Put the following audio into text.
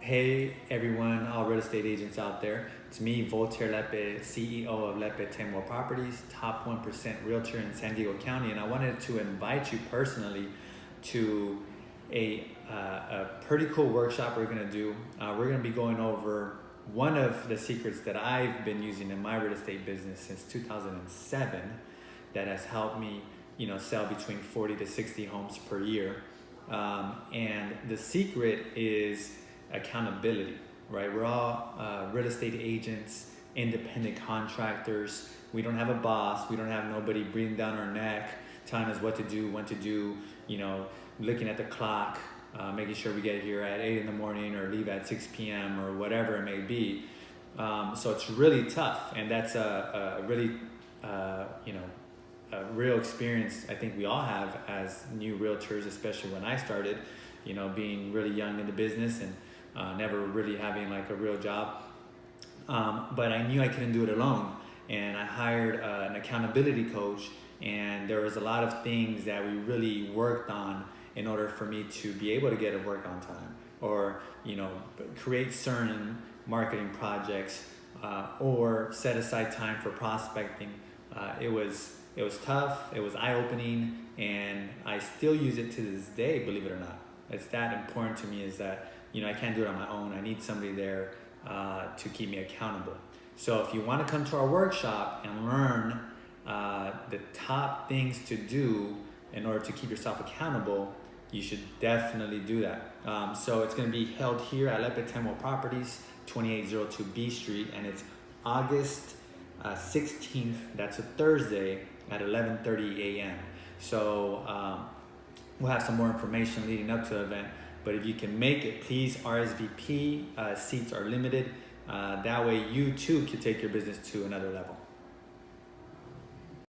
Hey everyone, all real estate agents out there. It's me, Voltaire Lepe, CEO of Lepe Tendwell Properties, top 1% realtor in San Diego County. And I wanted to invite you personally to a pretty cool workshop we're gonna do. We're gonna be going over one of the secrets that I've been using in my real estate business since 2007 that has helped me, sell between 40 to 60 homes per year. And the secret is accountability, right? We're all real estate agents, independent contractors. We don't have a boss. We don't have nobody breathing down our neck, telling us what to do, when to do, looking at the clock, making sure we get here at 8 in the morning or leave at 6 p.m. or whatever it may be. So it's really tough. And that's a really, a real experience I think we all have as new realtors, especially when I started, being really young in the business and never really having like a real job. But I knew I couldn't do it alone. And I hired an accountability coach, and there was a lot of things that we really worked on in order for me to be able to get to work on time, or, create certain marketing projects, or set aside time for prospecting. It was tough, it was eye-opening, and I still use it to this day, believe it or not. It's that important to me, is that, I can't do it on my own. I need somebody there to keep me accountable. So if you want to come to our workshop and learn the top things to do in order to keep yourself accountable, you should definitely do that. So it's going to be held here at Lepe Tendwell Properties, 2802 B Street, and it's August 16th. That's a Thursday at 11:30 a.m. So we'll have some more information leading up to the event. But if you can make it, please RSVP. Seats are limited. That way you too can take your business to another level.